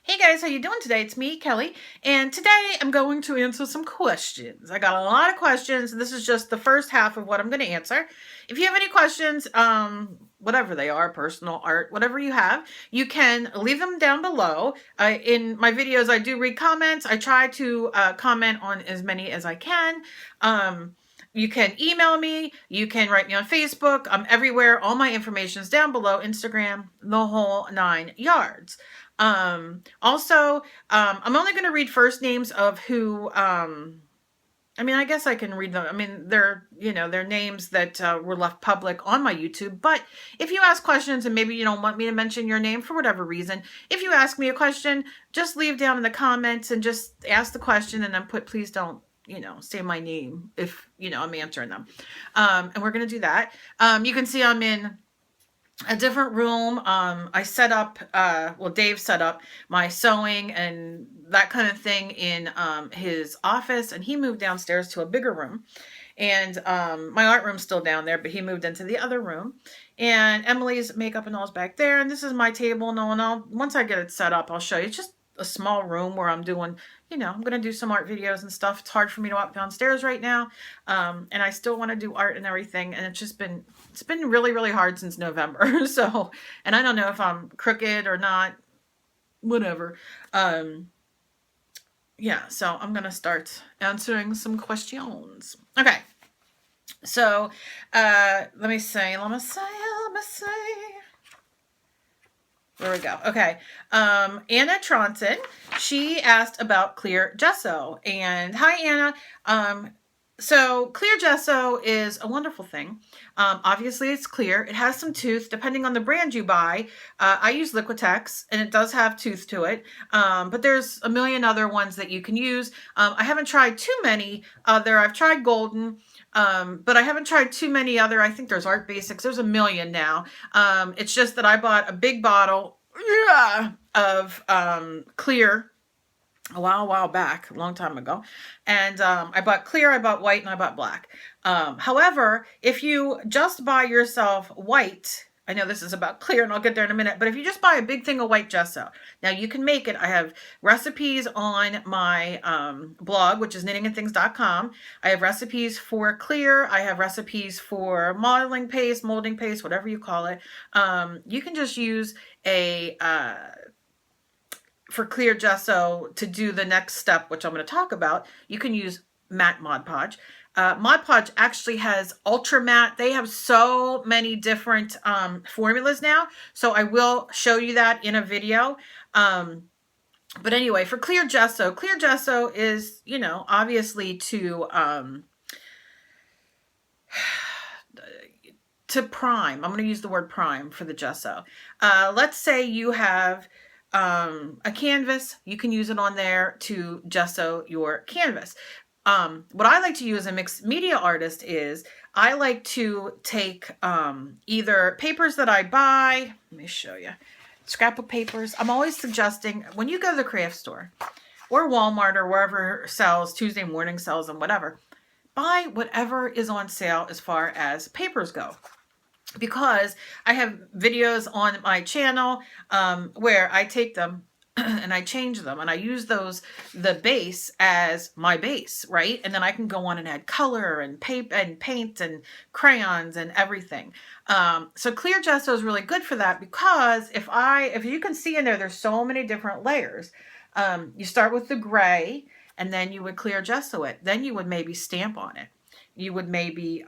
Hey guys, how you doing today? It's me, Kelly, and today I'm going to answer some questions. I got a lot of questions. This is just the first half of what I'm going to answer. If you have any questions, whatever they are, personal, art, whatever you have, you can leave them down below. In my videos, I do read comments. I try to comment on as many as I can. You can email me. You can write me on Facebook. I'm everywhere. All my information is down below. Instagram, the whole 9 yards. I'm only going to read first names of who, I mean, I guess I can read them. I mean, they're names that were left public on my YouTube. But if you ask questions and maybe you don't want me to mention your name for whatever reason, if you ask me a question, just leave down in the comments and just ask the question and then put, please don't, say my name if, I'm answering them. And we're going to do that. You can see I'm in a different room. I set up, Dave set up my sewing and that kind of thing in his office, and he moved downstairs to a bigger room. And my art room's still down there, but he moved into the other room. And Emily's makeup and all's back there. And this is my table. Once I get it set up, I'll show you. It's just a small room where I'm doing, I'm going to do some art videos and stuff. It's hard for me to walk downstairs right now. And I still want to do art and everything. And it's been really, really hard since November. So, and I don't know if I'm crooked or not, whatever. Yeah, so I'm going to start answering some questions. Okay. So, let me see. There we go. Okay. Anna Tronson, she asked about clear gesso. And hi, Anna. So clear gesso is a wonderful thing. Obviously it's clear. It has some tooth depending on the brand you buy. I use Liquitex and it does have tooth to it. But there's a million other ones that you can use. I haven't tried too many other. I've tried Golden. But I haven't tried too many other. I think there's Art Basics. There's a million now. It's just that I bought a big bottle of clear a while back, a long time ago. And I bought clear, I bought white, and I bought black. However, if you just buy yourself white, I know this is about clear and I'll get there in a minute, but if you just buy a big thing of white gesso, now you can make it. I have recipes on my blog, which is knittingnthings.com. I have recipes for clear. I have recipes for modeling paste, molding paste, whatever you call it. You can just use for clear gesso to do the next step, which I'm going to talk about. You can use matte Mod Podge. Mod Podge actually has ultra matte. They have so many different formulas now. So I will show you that in a video. But anyway, for clear gesso is, obviously to prime. I'm going to use the word prime for the gesso. Let's say you have a canvas. You can use it on there to gesso your canvas. What I like to use as a mixed media artist is I like to take either papers that I buy. Let me show you. Scrapbook papers. I'm always suggesting when you go to the craft store or Walmart or wherever sells, Tuesday morning sells and whatever, buy whatever is on sale as far as papers go. Because I have videos on my channel where I take them and I change them and I use the base as my base, right? And then I can go on and add color and paint and crayons and everything. So clear gesso is really good for that because if you can see in there's so many different layers. You start with the gray and then you would clear gesso it. Then you would maybe stamp on it. You would maybe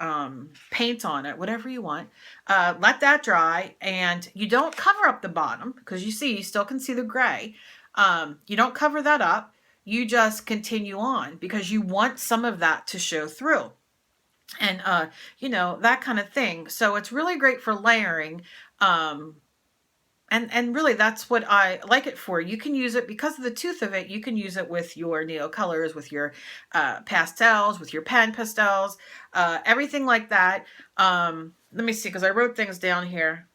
paint on it, whatever you want. Let that dry, and you don't cover up the bottom because you still can see the gray. You don't cover that up. You just continue on because you want some of that to show through. And, that kind of thing. So it's really great for layering. And really, that's what I like it for. You can use it because of the tooth of it. You can use it with your neo colors, with your pastels, with your pen pastels, everything like that. Let me see, because I wrote things down here.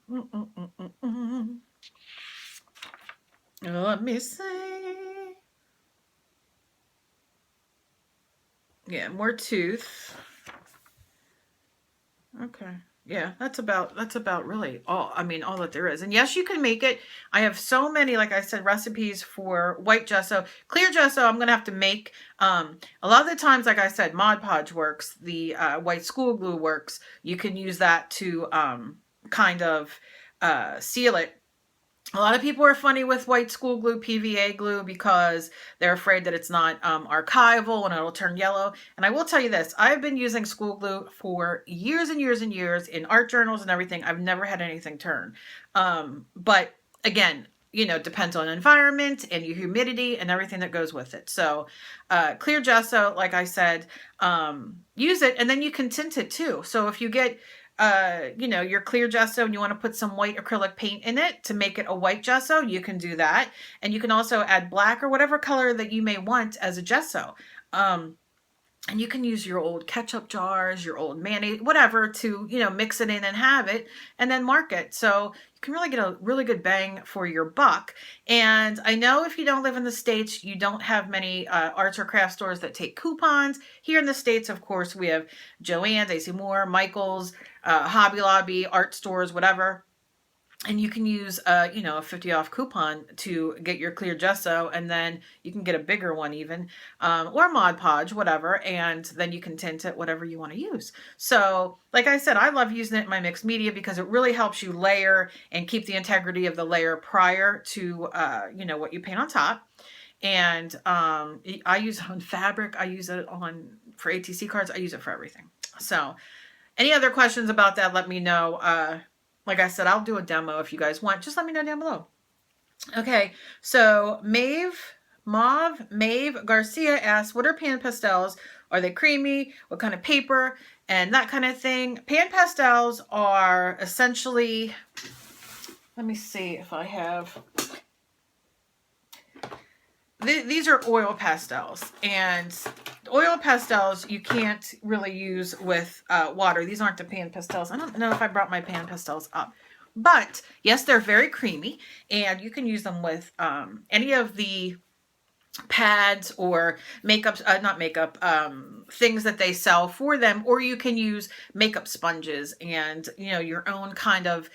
Let me see. Yeah, more tooth. Okay. Yeah, that's about really all, I mean, all that there is. And yes, you can make it. I have so many, like I said, recipes for white gesso. Clear gesso, I'm going to have to make. A lot of the times, like I said, Mod Podge works. The white school glue works. You can use that to kind of seal it. A lot of people are funny with white school glue, PVA glue, because they're afraid that it's not archival and it'll turn yellow. And I will tell you this, I've been using school glue for years and years and years in art journals and everything. I've never had anything turn. But again, you know, depends on environment and your humidity and everything that goes with it. So clear gesso, like I said, use it, and then you can tint it too. So if you get you know, your clear gesso and you want to put some white acrylic paint in it to make it a white gesso, you can do that. And you can also add black or whatever color that you may want as a gesso. And you can use your old ketchup jars, your old mayonnaise, whatever, to, you know, mix it in and have it and then mark it. So you can really get a really good bang for your buck. And I know if you don't live in the States, you don't have many arts or craft stores that take coupons. Here in the States, of course, we have Joann's, AC Moore, Michael's, Hobby Lobby, art stores, whatever. And you can use, you know, a 50 off coupon to get your clear gesso, and then you can get a bigger one even, or Mod Podge, whatever, and then you can tint it whatever you want to use. So, like I said, I love using it in my mixed media because it really helps you layer and keep the integrity of the layer prior to, you know, what you paint on top. And I use it on fabric. I use it on for ATC cards. I use it for everything. So, any other questions about that, let me know. Like I said, I'll do a demo if you guys want. Just let me know down below. Okay, so Mauve Garcia asks, what are pan pastels? Are they creamy? What kind of paper? And that kind of thing. Pan pastels are essentially, let me see if I have, these are oil pastels, and oil pastels you can't really use with water. These aren't the pan pastels. I don't know if I brought my pan pastels up, but yes, they're very creamy, and you can use them with any of the pads or makeup, not makeup, things that they sell for them, or you can use makeup sponges and, you know, your own kind of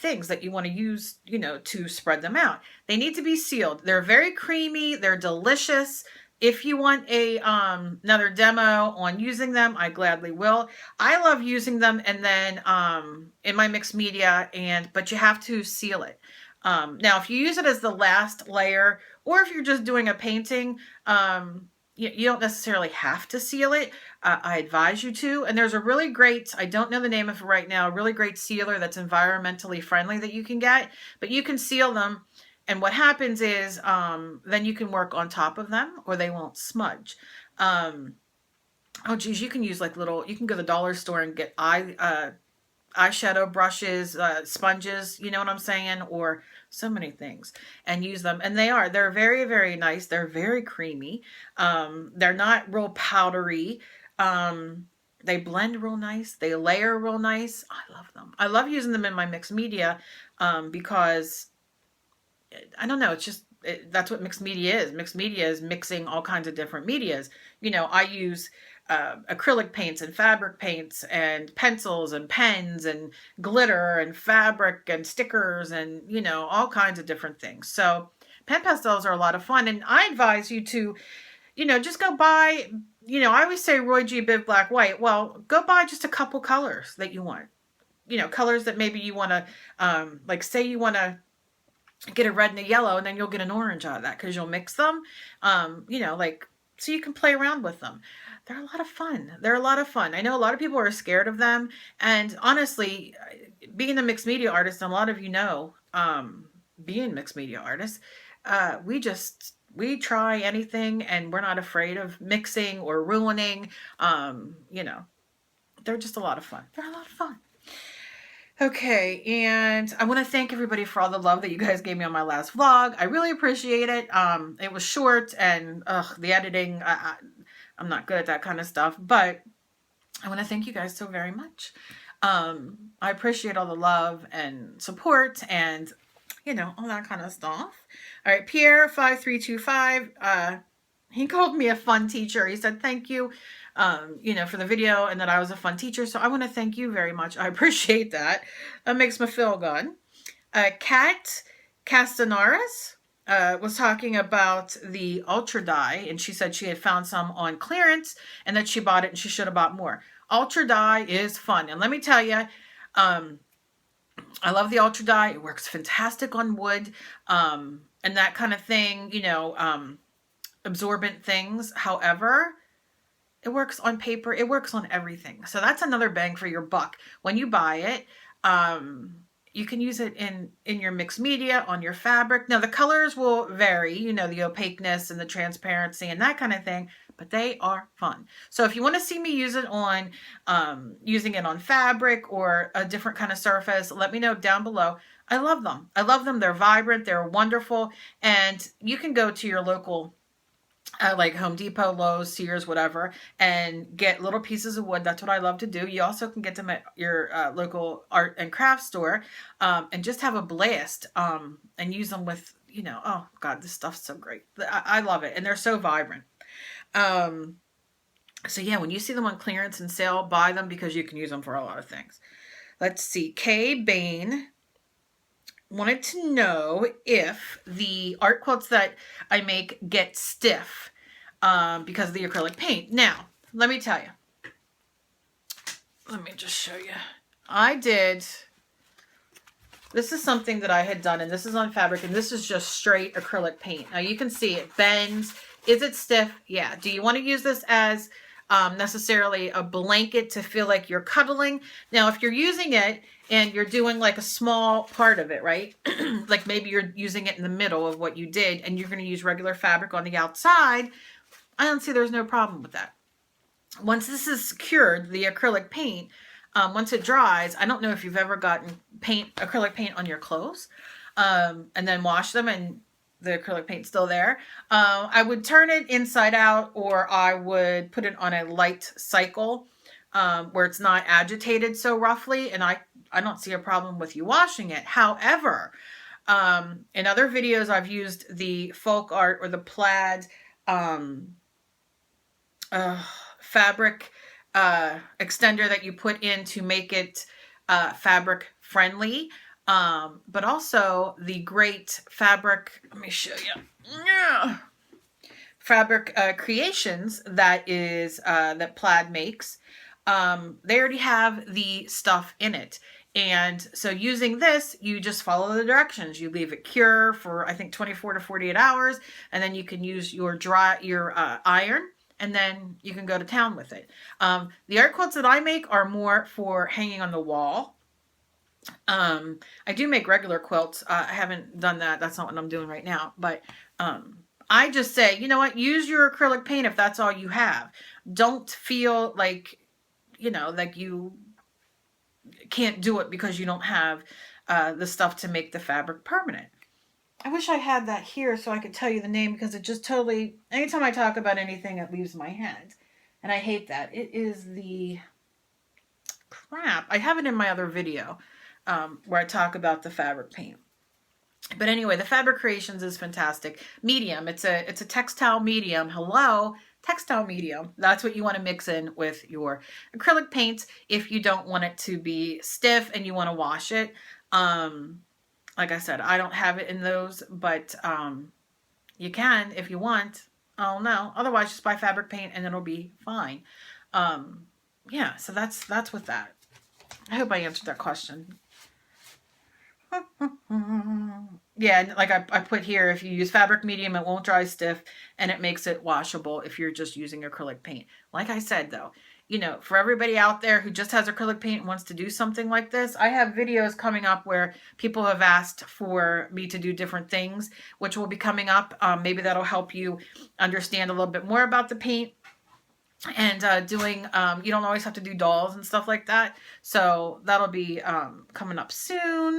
things that you want to use, you know, to spread them out. They need to be sealed. They're very creamy. They're delicious. If you want a another demo on using them, I gladly will. I love using them, and then in my mixed media, but you have to seal it. Now, if you use it as the last layer, or if you're just doing a painting, you don't necessarily have to seal it. I advise you to. And there's a really great, I don't know the name of it right now, a really great sealer that's environmentally friendly that you can get. But you can seal them. And what happens is then you can work on top of them, or they won't smudge. Oh, geez, you can use like little, you can go to the dollar store and get eyeshadow brushes, sponges, you know what I'm saying? Or so many things, and use them. And they're very, very nice. They're very creamy. They're not real powdery. They blend real nice. They layer real nice. I love them. I love using them in my mixed media because I don't know, it's just, that's what mixed media is. Mixed media is mixing all kinds of different medias. You know, I use acrylic paints and fabric paints and pencils and pens and glitter and fabric and stickers and, you know, all kinds of different things. So pen pastels are a lot of fun, and I advise you to, you know, just go buy, you know, I always say Roy G. Biv Black White. Well, go buy just a couple colors that you want. You know, colors that maybe you want to, like say you want to get a red and a yellow, and then you'll get an orange out of that because you'll mix them, you know, like, so you can play around with them. They're a lot of fun. They're a lot of fun. I know a lot of people are scared of them. And honestly, being a mixed media artist, and a lot of you know, being mixed media artists, we try anything, and we're not afraid of mixing or ruining. You know, they're just a lot of fun. They're a lot of fun. Okay, and I want to thank everybody for all the love that you guys gave me on my last vlog. I really appreciate it. It was short, and the editing, I'm not good at that kind of stuff, but I want to thank you guys so very much. I appreciate all the love and support and, you know, all that kind of stuff. All right, Pierre5325, he called me a fun teacher. He said, thank you. you know, for the video, and that I was a fun teacher. So I want to thank you very much. I appreciate that. That makes me feel good. Kat Castanaris was talking about the Ultra Dye, and she said she had found some on clearance and that she bought it and she should have bought more. Ultra Dye is fun. And let me tell you, I love the Ultra Dye. It works fantastic on wood and that kind of thing, you know, absorbent things. However, it works on paper. It works on everything. So that's another bang for your buck. When you buy it, you can use it in your mixed media, on your fabric. Now, the colors will vary, you know, the opaqueness and the transparency and that kind of thing, but they are fun. So if you want to see me use it on, using it on fabric or a different kind of surface, let me know down below. I love them. I love them. They're vibrant. They're wonderful. And you can go to your local like Home Depot, Lowe's, Sears, whatever, and get little pieces of wood. That's what I love to do. You also can get them at your local art and craft store and just have a blast and use them with, you know, oh God, this stuff's so great. I love it. And they're so vibrant. So yeah, when you see them on clearance and sale, buy them because you can use them for a lot of things. Let's see. Kay Bain wanted to know if the art quilts that I make get stiff because of the acrylic paint. Now, let me tell you. Let me just show you. This is something that I had done, and this is on fabric, and this is just straight acrylic paint. Now, you can see it bends. Is it stiff? Yeah. Do you want to use this as necessarily a blanket to feel like you're cuddling? Now, if you're using it and you're doing like a small part of it, right? Like maybe you're using it in the middle of what you did and you're going to use regular fabric on the outside, I don't see there's no problem with that. Once this is secured, the acrylic paint, once it dries, I don't know if you've ever gotten acrylic paint on your clothes and then wash them and the acrylic paint's still there. I would turn it inside out, or I would put it on a light cycle where it's not agitated so roughly, and I don't see a problem with you washing it. However, in other videos, I've used the folk art or the plaid fabric extender that you put in to make it fabric friendly. But also the great fabric, let me show you, fabric creations that Plaid makes. They already have the stuff in it. And so using this, you just follow the directions. You leave it cure for, I think, 24 to 48 hours, and then you can use your iron, and then you can go to town with it. The art quilts that I make are more for hanging on the wall. I do make regular quilts. I haven't done that. That's not what I'm doing right now. But I just say, you know what? Use your acrylic paint if that's all you have. Don't feel like, you know, like you can't do it because you don't have the stuff to make the fabric permanent. I wish I had that here so I could tell you the name, because it just totally, anytime I talk about anything, it leaves my head. And I hate that. It is the crap. I have it in my other video where I talk about the fabric paint. But anyway, the Fabric Creations is fantastic. Medium. It's a textile medium. Hello, textile medium. That's what you want to mix in with your acrylic paints if you don't want it to be stiff and you want to wash it. Like I said, I don't have it in those, but you can if you want. Oh no. Otherwise, just buy fabric paint and it'll be fine. Yeah, so that's with that. I hope I answered that question. Yeah, like I put here, if you use fabric medium, it won't dry stiff, and it makes it washable if you're just using acrylic paint. Like I said, though, you know, for everybody out there who just has acrylic paint and wants to do something like this, I have videos coming up where people have asked for me to do different things, which will be coming up. Maybe that'll help you understand a little bit more about the paint. And doing, you don't always have to do dolls and stuff like that. So that'll be coming up soon.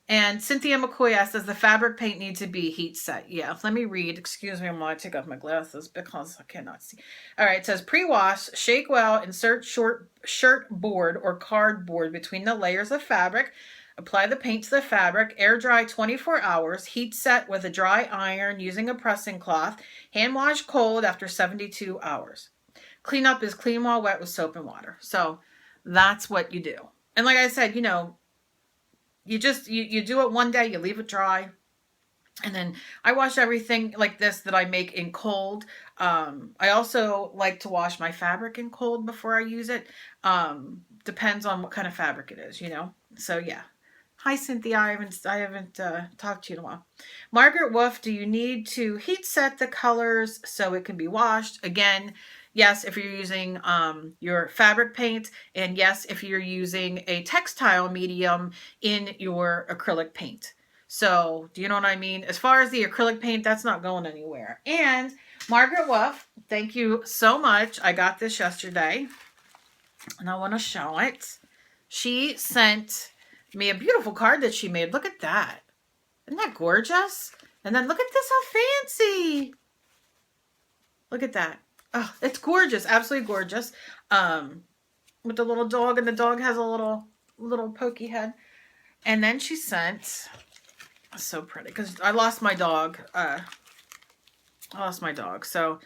And Cynthia McCoy asks, does the fabric paint need to be heat set? Yeah, let me read. Excuse me while I take off my glasses because I cannot see. All right, it says pre-wash, shake well, insert shirt board or cardboard between the layers of fabric. Apply the paint to the fabric, air dry 24 hours, heat set with a dry iron using a pressing cloth, hand wash cold after 72 hours. Cleanup is clean while wet with soap and water. So that's what you do. And like I said, you know, you just, you do it one day, you leave it dry. And then I wash everything like this that I make in cold. I also like to wash my fabric in cold before I use it. Depends on what kind of fabric it is, you know. So yeah. Hi Cynthia, I haven't talked to you in a while. Margaret Wolf, do you need to heat set the colors so it can be washed? Again, yes, if you're using your fabric paint, and yes, if you're using a textile medium in your acrylic paint. So, do you know what I mean? As far as the acrylic paint, that's not going anywhere. And Margaret Wolf, thank you so much. I got this yesterday, and I want to show it. She sent me a beautiful card that she made. Look at that. Isn't that gorgeous? And then look at this, how fancy. Look at that. Oh, it's gorgeous. Absolutely gorgeous. With the little dog, and the dog has a little pokey head. And then she sent... So pretty, because I lost my dog. So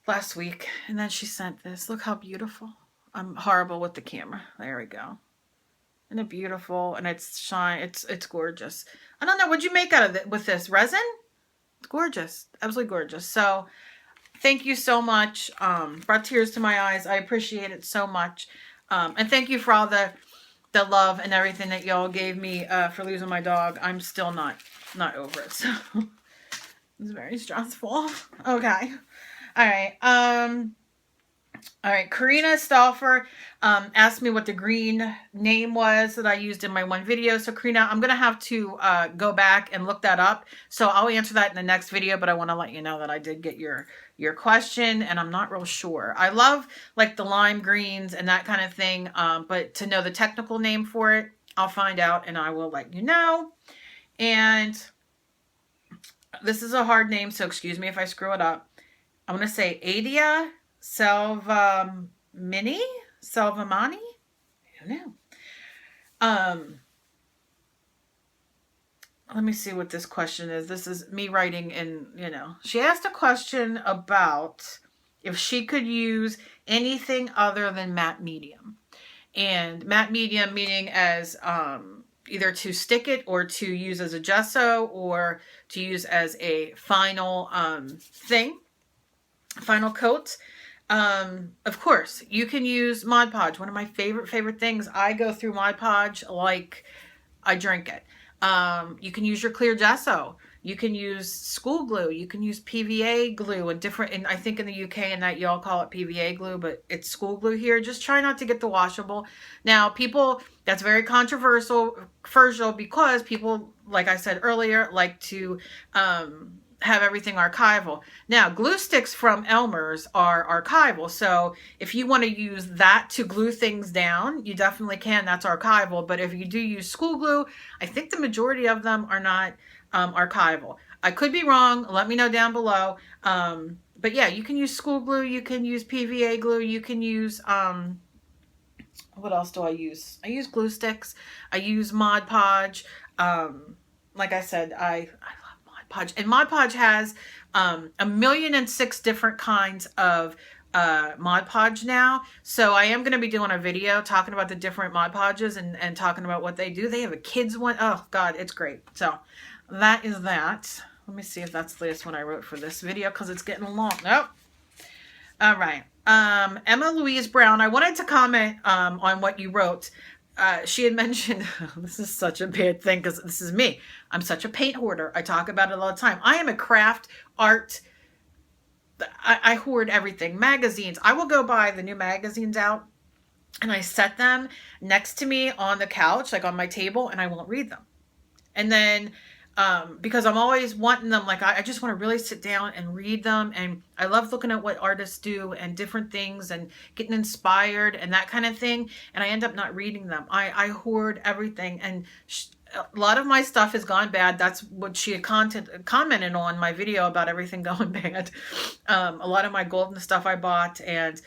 last week, and then she sent this. Look how beautiful. I'm horrible with the camera. There we go. Isn't it beautiful? And it's shine. It's gorgeous. I don't know. What'd you make out of it with this resin? It's gorgeous. Absolutely gorgeous. So thank you so much. Brought tears to my eyes. I appreciate it so much. And thank you for all the love and everything that y'all gave me for losing my dog. I'm still not over it. So it's very stressful. Okay. All right. All right. Karina Stauffer asked me what the green name was that I used in my one video. So Karina, I'm going to have to go back and look that up. So I'll answer that in the next video, but I want to let you know that I did get your question, and I'm not real sure. I love like the lime greens and that kind of thing, but to know the technical name for it, I'll find out and I will let you know. And this is a hard name, so excuse me if I screw it up. I'm going to say Adia Selvamani? I don't know. Let me see what this question is. This is me writing in, you know. She asked a question about if she could use anything other than matte medium. And matte medium meaning as either to stick it or to use as a gesso or to use as a final final coat. Of course, you can use Mod Podge. One of my favorite things. I go through Mod Podge like I drink it. You can use your clear gesso. You can use school glue. You can use PVA glue and different, and I think in the UK and that y'all call it PVA glue, but it's school glue here. Just try not to get the washable. Now, people, that's very controversial because people, like I said earlier, like to have everything archival. Now, glue sticks from Elmer's are archival. So if you want to use that to glue things down, you definitely can. That's archival. But if you do use school glue, I think the majority of them are not archival. I could be wrong. Let me know down below. But yeah, you can use school glue. You can use PVA glue. You can use, what else do I use? I use glue sticks. I use Mod Podge. Like I said, I Podge. And Mod Podge has 1,000,006 different kinds of Mod Podge now. So I am going to be doing a video talking about the different Mod Podges and talking about what they do. They have a kids one. Oh God, it's great. So that is that. Let me see if that's the last one I wrote for this video because it's getting long. Nope. All right. Emma Louise Brown, I wanted to comment on what you wrote. She had mentioned, this is such a bad thing because this is me. I'm such a paint hoarder. I talk about it all the time. I am a craft, art, I hoard everything. Magazines. I will go buy the new magazines out and I set them next to me on the couch, like on my table, and I won't read them. And then, because I'm always wanting them, like I just want to really sit down and read them. And I love looking at what artists do and different things and getting inspired and that kind of thing. And I end up not reading them. I hoard everything. And a lot of my stuff has gone bad. That's what she had commented on my video about everything going bad. A lot of my golden stuff I bought, and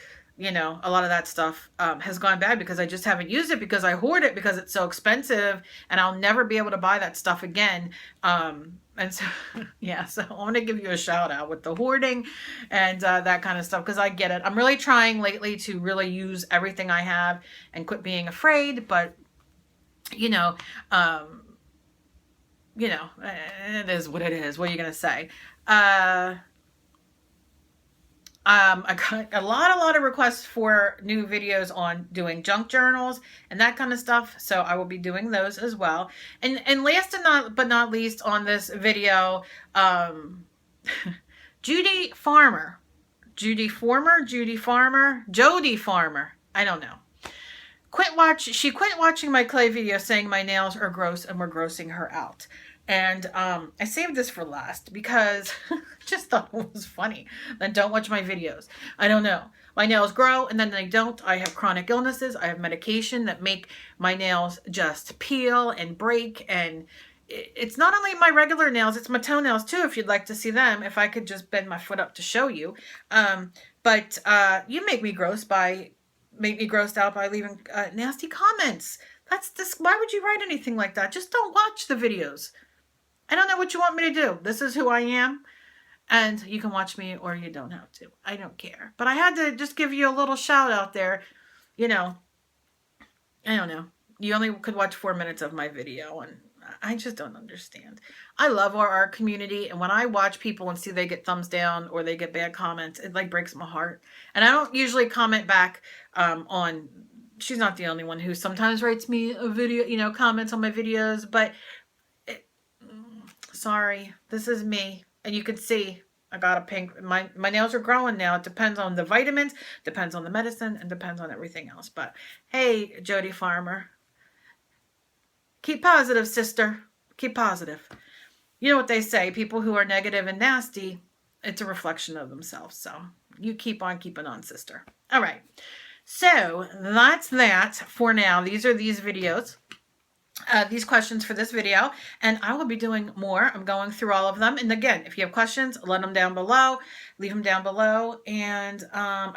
you know, a lot of that stuff has gone bad because I just haven't used it, because I hoard it because it's so expensive and I'll never be able to buy that stuff again. And so, yeah, so I want to give you a shout out with the hoarding and that kind of stuff, because I get it. I'm really trying lately to really use everything I have and quit being afraid, but, you know, it is what it is. What are you going to say? I got a lot of requests for new videos on doing junk journals and that kind of stuff. So I will be doing those as well. And last and not least on this video, Jody Farmer, I don't know. She quit watching my clay video saying my nails are gross and were grossing her out. And I saved this for last because I just thought it was funny. Then don't watch my videos. I don't know. My nails grow and then they don't. I have chronic illnesses. I have medication that make my nails just peel and break. And it's not only my regular nails, it's my toenails too, if you'd like to see them. If I could just bend my foot up to show you. But you make me grossed out by leaving nasty comments. That's this. Why would you write anything like that? Just don't watch the videos. I don't know what you want me to do. This is who I am. And you can watch me or you don't have to. I don't care. But I had to just give you a little shout out there. You know, I don't know. You only could watch 4 minutes of my video. And I just don't understand. I love our art community. And when I watch people and see they get thumbs down or they get bad comments, it like breaks my heart. And I don't usually comment back on... She's not the only one who sometimes writes me a video, you know, comments on my videos. But... sorry, this is me. And you can see I got a pink. My nails are growing now. It depends on the vitamins, depends on the medicine, and depends on everything else. But hey, Jody Farmer, keep positive, sister. Keep positive. You know what they say, people who are negative and nasty, it's a reflection of themselves. So you keep on keeping on, sister. All right. So that's that for now. These are these videos. These questions for this video, and I will be doing more. I'm going through all of them, and again, if you have questions, let them down below, leave them down below. And I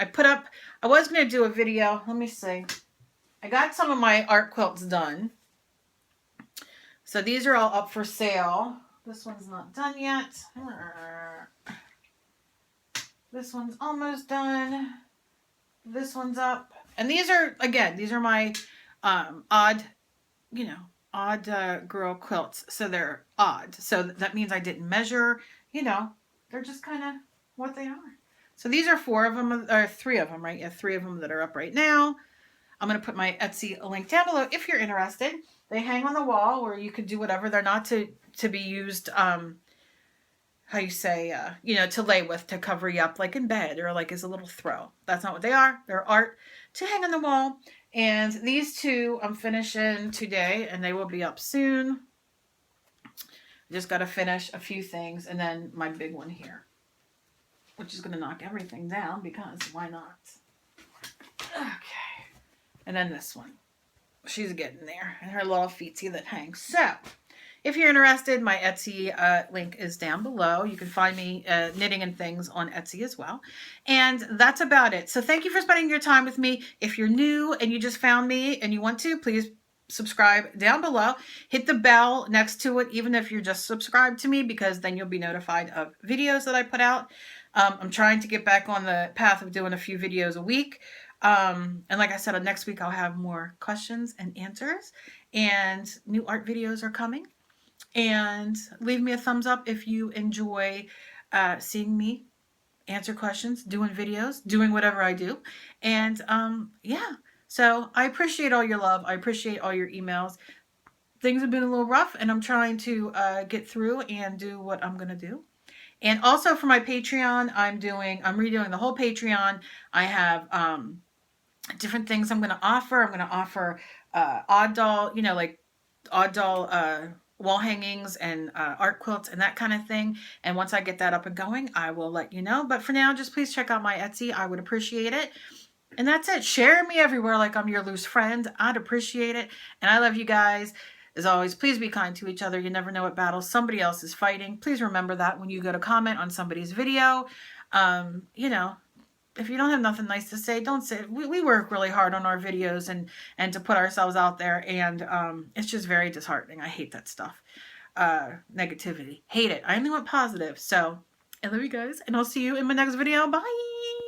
was going to do a video. Let me see. I got some of my art quilts done, so these are all up for sale. This one's not done yet. This one's almost done. This one's up, and these are my odd girl quilts. So they're odd. So that means I didn't measure, they're just kind of what they are. So these are 4 of them, or 3 of them, right? Yeah, 3 of them that are up right now. I'm going to put my Etsy link down below if you're interested. They hang on the wall, or you could do whatever. They're not to be used, to lay with, to cover you up like in bed or like as a little throw. That's not what they are. They're art to hang on the wall. And these 2 I'm finishing today, and they will be up soon. Just got to finish a few things, and then my big one here, which is going to knock everything down because why not? Okay. And then this one. She's getting there, and her little feetsy that hangs. So, if you're interested, my Etsy link is down below. You can find me knitting and things on Etsy as well. And that's about it. So thank you for spending your time with me. If you're new and you just found me and you want to, please subscribe down below. Hit the bell next to it, even if you're just subscribed to me, because then you'll be notified of videos that I put out. I'm trying to get back on the path of doing a few videos a week. And like I said, next week I'll have more questions and answers. And new art videos are coming. And leave me a thumbs up if you enjoy seeing me answer questions, doing videos, doing whatever I do. And yeah, so I appreciate all your love. I appreciate all your emails. Things have been a little rough, and I'm trying to get through and do what I'm going to do. And also for my Patreon, I'm redoing the whole Patreon. I have different things I'm going to offer. I'm going to offer odd doll, odd doll wall hangings and art quilts and that kind of thing. And once I get that up and going, I will let you know. But for now, just please check out my Etsy. I would appreciate it. And that's it. Share me everywhere like I'm your loose friend. I'd appreciate it. And I love you guys. As always, please be kind to each other. You never know what battles somebody else is fighting. Please remember that when you go to comment on somebody's video. if you don't have nothing nice to say, don't say it. We work really hard on our videos and to put ourselves out there, and it's just very disheartening. I hate that stuff. Negativity. Hate it. I only want positive. So I love you guys, and I'll see you in my next video. Bye.